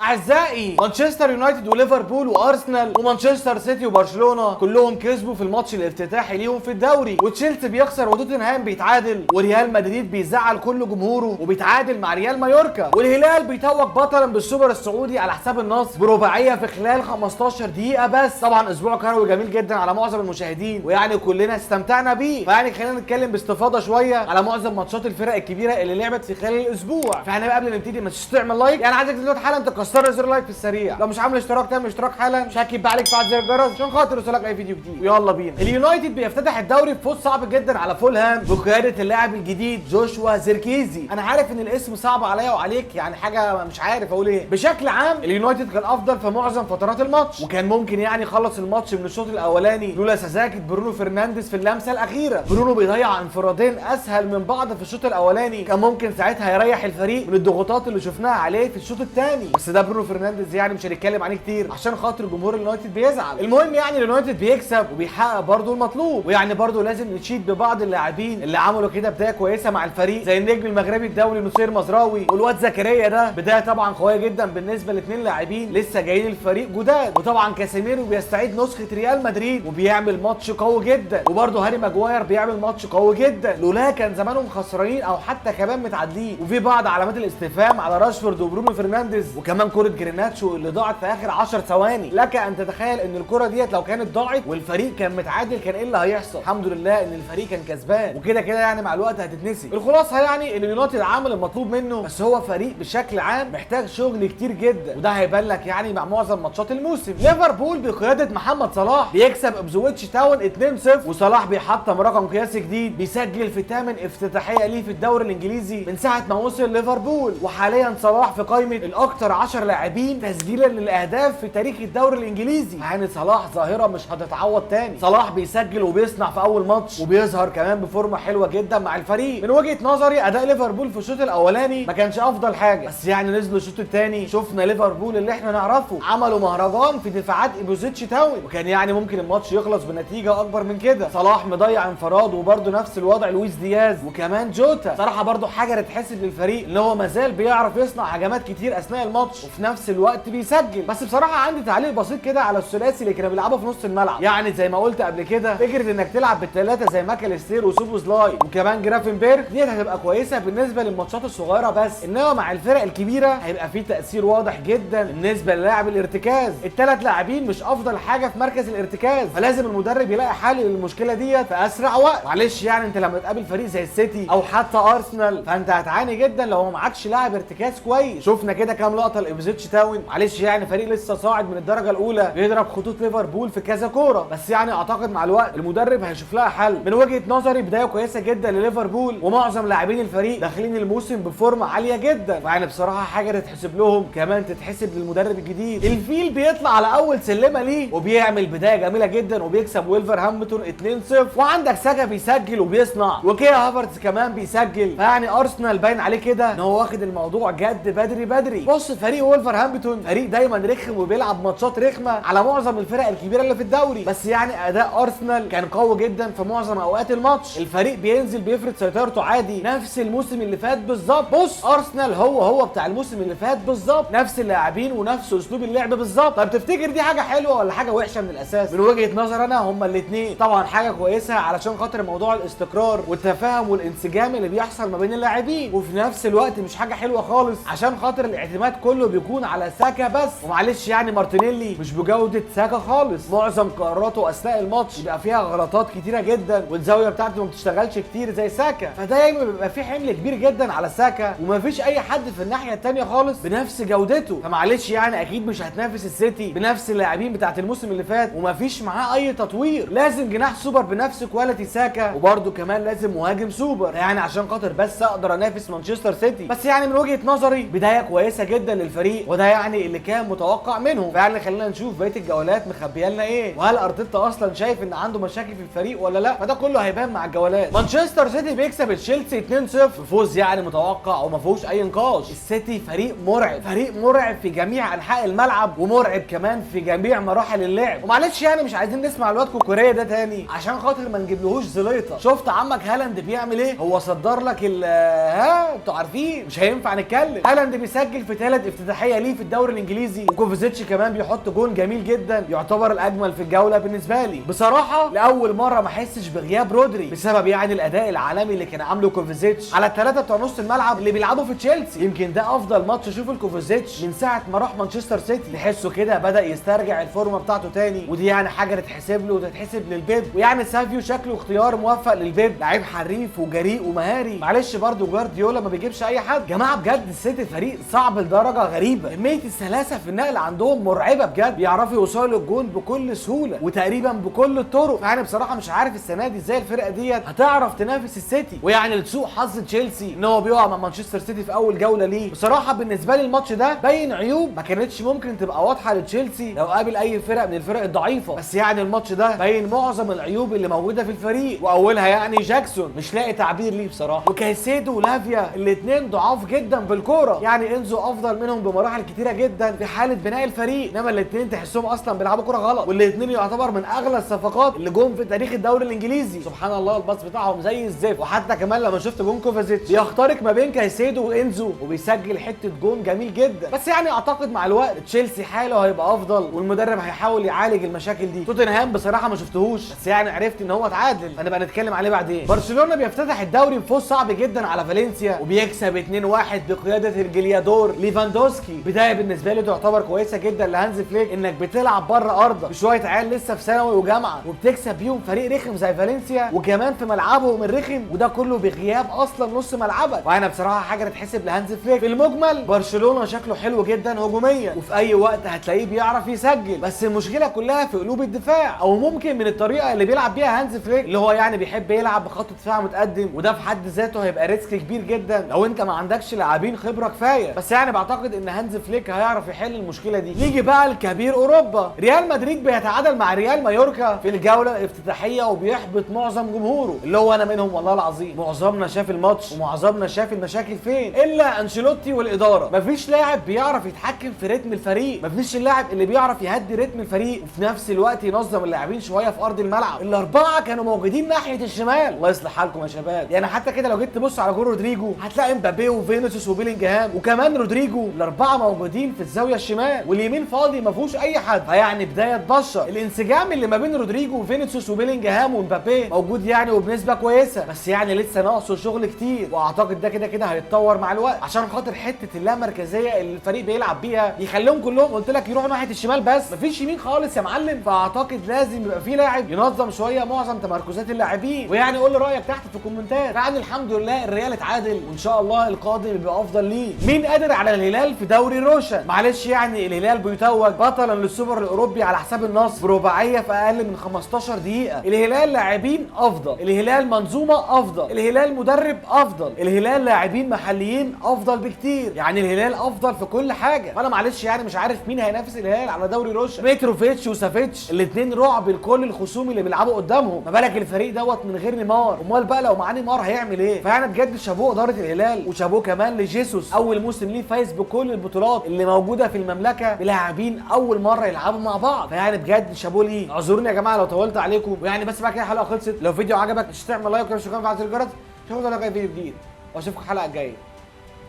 اعزائي، مانشستر يونايتد وليفربول وارسنال ومانشستر سيتي وبرشلونه كلهم كسبوا في الماتش الافتتاحي ليهم في الدوري، وتشيلسي بيخسر وتوتنهام بيتعادل، وريال مدريد بيزعل كل جمهوره وبيتعادل مع ريال مايوركا، والهلال بيتوج بطلا بالسوبر السعودي على حساب النصر برباعيه في خلال 15 دقيقه بس. طبعا اسبوع كروي جميل جدا على معظم المشاهدين، ويعني كلنا استمتعنا بيه، فيعني خلينا نتكلم باستفاضه شويه على معظم ماتشات الفرق الكبيره اللي لعبت في خلال الاسبوع. فاحنا قبل ما نبتدي ما تنساش تعمل لايك، يعني عايزك دلوقتي حالا تكسر زر لايك في السريع، لو مش عامل اشتراك تعمل اشتراك حالا، مش هكيب بقى عليك فعل زر الجرس عشان خاطر يوصلك اي فيديو جديد. ويلا بينا. اليونايتد بيفتتح الدوري بفوز صعب جدا على فولهام بقياده اللاعب الجديد جوشوا زيركيزي. انا عارف ان الاسم صعب عليا وعليك، يعني حاجه مش عارف اقول ايه. بشكل عام اليونايتد كان افضل في معظم فترات الماتش، وكان ممكن يعني يخلص الماتش من الشوط الاولاني لولا سذاجه برونو فرنانديز في اللمسه الاخيره. برونو بيضيع انفرادين اسهل من بعض في الشوط الاولاني، كان ممكن ساعتها يريح الفريق من الضغوطات اللي شفناها عليه في الشوط الثاني، بس ده برونو فرنانديز يعني مش هنتكلم عليه كتير عشان خاطر جمهور اليونايتد بيزعل. المهم يعني اليونايتد بيكسب وبيحقق برضه المطلوب، ويعني برضه لازم نشيد ببعض اللاعبين اللي عملوا كده بدايه كويسه مع الفريق، زي النجم المغربي الدولي نصير مزراوي والواد زكريا، ده بدايه طبعا قويه جدا بالنسبه لاثنين لاعبين لسه جايين الفريق جداد. وطبعا كاسيميرو بيستعيد نسخه ريال مدريد وبيعمل ماتش قوي جدا، وبرضه هاري ماجواير بيعمل ماتش قوي جدا، لولا كان زمانهم خسرانين او حتى كمان متعادلين. وفي بعض علامات الاستفهام على راشفورد وبرونو فرنانديز، وكمان كره جريناتشو اللي ضاعت في اخر 10 ثواني. لك ان تتخيل ان الكره ديت لو كانت ضاعت والفريق كان متعادل كان ايه اللي هيحصل؟ الحمد لله ان الفريق كان كسبان، وكده كده يعني مع الوقت هتتنسي. الخلاصه يعني ان اليونايتد عامل المطلوب منه، بس هو فريق بشكل عام محتاج شغل كتير جدا، وده هيبان لك يعني مع معظم ماتشات الموسم. ليفربول بقياده محمد صلاح بيكسب ابزويتش تاون 2-0، وصلاح بيحطم رقم قياسي جديد، بيسجل في 8 افتتاحيه ليه في الدوري الانجليزي من ساعه ما وصل ليفربول، وحاليا صلاح في قائمه الاكثر 10 لاعبين تسجيلا للاهداف في تاريخ الدوري الانجليزي. يعني صلاح ظاهره مش هتتعوض تاني. صلاح بيسجل وبيصنع في اول ماتش، وبيظهر كمان بفورمه حلوه جدا مع الفريق. من وجهه نظري اداء ليفربول في الشوط الاولاني ما كانش افضل حاجه، بس يعني نزلوا الشوط الثاني شفنا ليفربول اللي احنا نعرفه، عملوا مهرجان في دفاعات ابوزيتش تاون، وكان يعني ممكن الماتش يخلص بنتيجه اكبر من كده. صلاح مضيع انفراد، وبرده نفس الوضع لويس دياز وكمان جوتا. صراحه برده حاجه تتحسب للفريق ان هو مازال بيعرف يصنع هجمات كتير اثناء الماتش، وفي نفس الوقت بيسجل. بس بصراحه عندي تعليق بسيط كده على الثلاثي اللي كانوا بيلعبوا في نص الملعب. يعني زي ما قلت قبل كده، فكره انك تلعب بالثلاثه زي ماكاليستير وسوبوزلاي وكمان جرافنبرغ ديت هتبقى كويسه بالنسبه للماتشات الصغيره، بس انما مع الفرق الكبيره هيبقى في تاثير واضح جدا بالنسبه للاعب الارتكاز. الثلاث لاعبين مش افضل حاجه في مركز الارتكاز، فلازم المدرب يلاقي حل للمشكله ديت في اسرع وقت. معلش يعني انت لما تقابل فريق زي السيتي او حتى ارسنال فانت هتعاني جدا لو ما معكش لاعب ارتكاز كويس. شفنا كده كام لقطه لابزيتش تاون، معلش يعني فريق لسه صاعد من الدرجه الاولى بيضرب خطوط ليفربول في كذا كوره، بس يعني اعتقد مع الوقت المدرب هيشوف لها حل. من وجهه نظري بدايه كويسه جدا لليفربول، ومعظم لاعبين الفريق داخلين الموسم بفورمه عاليه جدا، يعني بصراحه حاجه تتحسب لهم، كمان تتحسب للمدرب الجديد. الفيل بيطلع على اول سلمه ليه وبيعمل بدايه جميله جدا وبيكسب ويلفرهامبتون 2-0، وعندك ساكا بيسجل وبيصنع، وكيا هافرتز كمان بيسجل. فيعني ارسنال باين عليه كده ان هو واخد الموضوع جد بدري بدري. بص فريق ويلفرهامبتون فريق دايما رخم وبيلعب ماتشات رخمه على معظم الفرق الكبيره اللي في الدوري، بس يعني اداء ارسنال كان قوي جدا في معظم اوقات الماتش. الفريق بينزل بيفرض سيطرته عادي، نفس الموسم اللي فات بالظبط. بص ارسنال هو بتاع الموسم اللي فات بالظبط، نفس اللاعبين ونفس اسلوب اللعب بالظبط. طب تفتكر دي حاجه حلوه ولا حاجه وحشه من الاساس؟ من وجهه نظر انا هما الاثنين طبعا حاجه كويسه علشان خاطر موضوع الاستقرار والتفاهم والانسجام اللي بيحصل ما بين اللاعبين، وفي نفس الوقت مش حاجه حلوه خالص عشان خاطر الاعتماد كله بيكون على ساكا بس. ومعلش يعني مارتينيلي مش بجوده ساكا خالص، معظم قراراته اثناء الماتش بيبقى فيها غلطات كتيره جدا، والزاويه بتاعته ما بتشتغلش كتير زي ساكا، فدايما بيبقى في حمل كبير جدا على ساكا، ومفيش اي حد في الناحيه الثانيه خالص بنفس جودته. فمعلش يعني اكيد مش هتنافس السيتي بنفس اللاعبين بتاعت الموسم اللي فات، ومفيش معاه اي تطوير. لازم جناح سوبر بنفس كواليتي ساكا، وبرده كمان لازم مهاجم سوبر، يعني عشان خاطر بس اقدر انافس مانشستر سيتي. بس يعني من وجهه نظري بدايه كويسه جدا للفريق، وده يعني اللي كان متوقع منهم. فعلا خلينا نشوف بقيه الجولات مخبيه لنا ايه، وهل ارتيتا اصلا شايف ان عنده مشاكل في الفريق ولا لا، فده كله هيبان مع الجولات. مانشستر سيتي بيكسب تشيلسي 2-0 بفوز يعني متوقع وما فيهوش اي نقاش. السيتي فريق مرعب، فريق مرعب في جميع انحاء الملعب، ومرعب كمان في جميع مراحل اللعب. ومعلش يعني مش عايزين نسمع الواد كوكوريا ده تاني عشان خاطر ما نجيبلهوش زليطه. شفت عمك هالاند بيعمل ايه؟ هو صدر لك انتوا عارفين مش هينفع نتكلم. هالاند بيسجل في 3 افتتاحيه ليه في الدوري الانجليزي، وكوفازيتش كمان بيحط جون جميل جدا يعتبر الاجمل في الجوله بالنسبه لي. بصراحه لاول مره ما احسش بغياب رودري بسبب يعني الاداء العالمي اللي كان عامله كوفازيتش على الثلاثه بتوع نص الملعب اللي بيلعبوا في تشيلسي. يمكن ده افضل ماتش اشوفه لكوفازيتش من ساعه ما راح مانشستر سيتي. تحسه كده بدا يسترجع الفورمه بتاعته تاني، ودي يعني حاجه تتحسب له وتتحسب للبيب. ويعني سافيو شكله اختيار موفق للبيب، لعيب حريف وجريء ومهاري. معلش برضو جوارديولا ما بيجيبش اي حد. جماعه بجد السيتي فريق صعب لدرجه غريبه، كميه السلاسه في النقل عندهم مرعبه بجد، بيعرفوا يوصلوا للجون بكل سهوله وتقريبا بكل الطرق. يعني بصراحه مش عارف السنه دي ازاي الفرقه ديت هتعرف تنافس السيتي. ويعني لسوء حظ تشيلسي ان هو بيقع مع مانشستر سيتي في اول جوله ليه. بصراحه بالنسبه لي الماتش ده باين عيوب ما كانتش ممكن تبقى واضحه لتشيلسي لو قابل اي فرق من الفرق الضعيفه، بس يعني الماتش ده باين معظم العيوب اللي موجوده في الفريق، واولها يعني جاكسون مش لاقي تعبير ليه بصراحه، وكايسيدو ولافيا الاثنين ضعاف جدا بالكوره. يعني انزو افضل منهم بمراحل كتيره جدا في حاله بناء الفريق، انما الاثنين تحسهم اصلا بيلعبوا كوره غلط، والاثنين يعتبر من اغلى الصفقات اللي جم في تاريخ الدوري الانجليزي. سبحان الله الباص بتاعهم زي الزفت. وحتى كمان لما شفت جون كوفازيتش بيخترق ما بين كايسيدو وانزو وبيسجل حته جون جميل جدا. بس يعني اعتقد مع الوقت تشيلسي حاله هيبقى افضل والمدرب هيحاول يعالج المشاكل دي. توتنهام بصراحه ما شفتهوش، بس يعني عرفت ان هو اتعادل، هنبقى نتكلم عليه بعدين. برشلونه بيفتتح الدوري بفوز صعب جدا على فالنسيا وبيكسب 2-1 بقياده الجليادور ليفاندوسكي. بدايه بالنسبه لي تعتبر كويسه جدا لهانز فليك، انك بتلعب بره ارضك بشويه عيال لسه في ثانوي وجامعه وبتكسب بيهم فريق رخم زي فالنسيا، وكمان في ملعبهم الرخم، وده كله بغياب اصلا نص ملعبك. وانا بصراحه حاجه تتحسب لهانز فليك. في المجمل برشلونه شكله حلو جدا هجوميا، وفي اي وقت هتلاقيه بيعرف يسجل، بس المشكله كلها في قلوب الدفاع، او ممكن من الطريقه اللي بيلعب بيها هانز فليك، اللي هو يعني بيحب يلعب بخط دفاع متقدم، وده في حد ذاته هيبقى ريسك كبير جدا لو انت ما عندكش لاعبين خبره كفايه. بس يعني بعتقد ان هانز فليك هيعرف يحل المشكله دي. نيجي بقى لكبير اوروبا، ريال مدريد بيتعادل مع ريال مايوركا في الجوله الافتتاحيه وبيحبط معظم جمهوره، اللي هو انا منهم والله العظيم. معظمنا شاف الماتش ومعظمنا شاف المشاكل فين، الا انشيلوتي والاداره. مفيش لاعب بيعرف يتحكم في رتم الفريق، مفيش اللاعب اللي بيعرف يهدي رتم الفريق وفي نفس الوقت ينظم اللاعبين شويه في ارض الملعب. الاربعه كانوا موجودين ناحيه الشمال، الله يصلح حالكم يا شباب. يعني حتى كده لو جيت تبص على جول رودريجو هتلاقي مبابي وفينيسيوس وبيلينجهام وكمان رودريجو، الاربعه موجودين في الزاويه الشمال واليمين فاضي ما فيهوش اي حد. فيعني بدايه تبشر. الانسجام اللي ما بين رودريجو وفينيسيوس وبيلينجهام ومبابي موجود يعني وبنسبه كويسه، بس يعني لسه ناقصه شغل كتير، واعتقد ده كده هيتطور مع الوقت عشان خاطر حته اللامركزيه اللي الفريق بيلعب بيها يخليهم كلهم قلت لك يروحوا ناحيه الشمال بس مفيش يمين خالص يا معلم. فاعتقد لازم يبقى في لاعب ينظم شويه معظم تمركزات اللاعبين. ويعني قول لي رايك تحت في الكومنتات. يعني الحمد لله الريال اتعادل وان شاء الله القادم يبقى افضل ليه. مين قادر على الهلال في دوري روشن؟ معلش يعني الهلال بيتوج بطلا للسوبر الاوروبي على حساب النصر برباعيه في اقل من 15 دقيقه. الهلال لاعبين افضل، الهلال منظومه افضل، الهلال مدرب افضل، الهلال لاعبين محليين افضل بكتير. يعني الهلال افضل في كل حاجه. فانا معلش يعني مش عارف مين هينافس الهلال على دوري روشن. متروفيتش وسافيتش الاثنين رعب لكل الخصوم اللي بيلعبوا قدامهم، ما بالك الفريق دوت من غير نيمار. امال بقى لو معاه نيمار هيعمل ايه؟ فيعني بجد شابوه اداره الهلال وشابوه كمان لجيسوس، اول موسم ليه فايز بكل البطولات اللي موجوده في المملكه بلاعبين اول مره يلعبوا مع بعض. فيعني بجد شابوه ليه. اعذروني يا جماعه لو طولت عليكم، ويعني بس بقى كده الحلقه خلصت. لو فيديو عجبك مش تعمل لايك ولا تشترك في الجرس. اشوفكم على خير فيديو جديد واشوفكم الحلقه الجايه.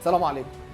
سلام عليكم.